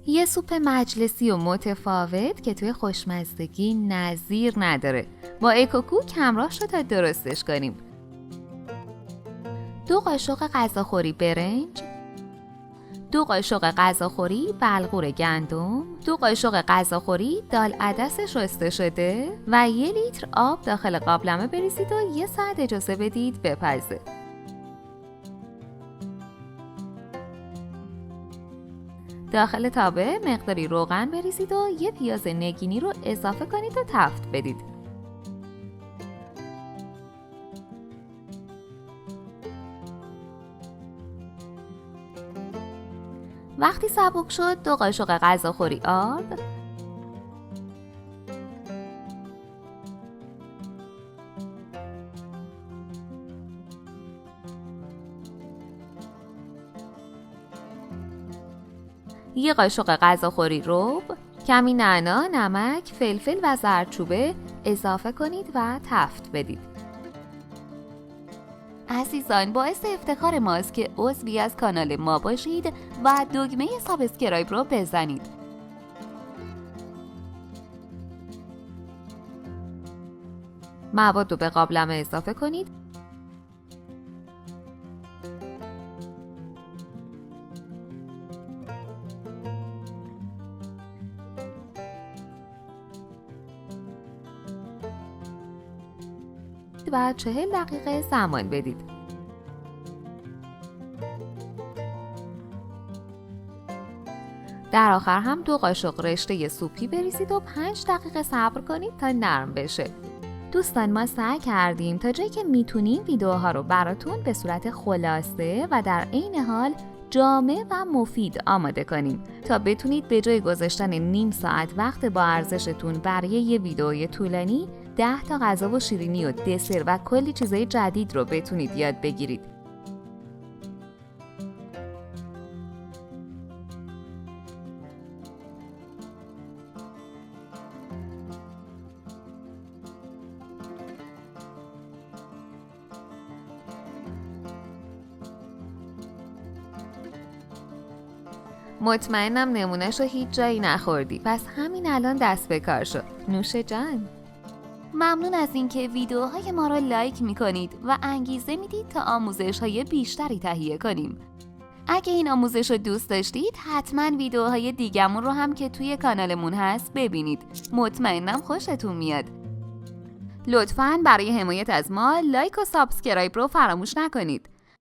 یه سوپ مجلسی و متفاوت که توی خوشمزدگی نظیر نداره. با اکوکوک همراه شد تا درستش کنیم. 2 قاشق غذاخوری برنج، 2 قاشق غذاخوری بلغور گندم، 2 قاشق غذاخوری دال عدس شسته شده و 1 لیتر آب داخل قابلمه بریزید و 1 ساعت اجازه بدید بپزه. داخل تابه مقداری روغن بریزید و 1 پیاز نگینی رو اضافه کنید و تفت بدید. وقتی سبک شد 2 قاشق غذاخوری آرد، 1 قاشق غذاخوری رب، کمی نعنا، نمک، فلفل و زردچوبه اضافه کنید و تفت بدید. عزیزان، باعث افتخار ماست که عضوی از کانال ما باشید و دکمه سابسکرایب رو بزنید. مواد رو به قابلمه اضافه کنید. و 40 دقیقه زمان بدید. در آخر هم 2 قاشق رشته سوپی بریزید و 5 دقیقه صبر کنید تا نرم بشه. دوستان، ما سعی کردیم تا جایی که میتونیم ویدیوها رو براتون به صورت خلاصه و در عین حال جامع و مفید آماده کنیم تا بتونید به جای گذاشتن نیم ساعت وقت با ارزشتون برای یه ویدیوی طولانی 10 تا غذا و شیرینی و دسر و کلی چیزای جدید رو بتونید یاد بگیرید. مطمئنم نمونه‌شو هیچ جایی نخوردی، پس همین الان دست به کار شو. نوش جان. ممنون از اینکه ویدیوهای ما رو لایک میکنید و انگیزه میدید تا آموزش‌های بیشتری تهیه کنیم. اگه این آموزش رو دوست داشتید حتما ویدیوهای دیگمون رو هم که توی کانالمون هست ببینید. مطمئنم خوشتون میاد. لطفاً برای حمایت از ما لایک و سابسکرایب رو فراموش نکنید.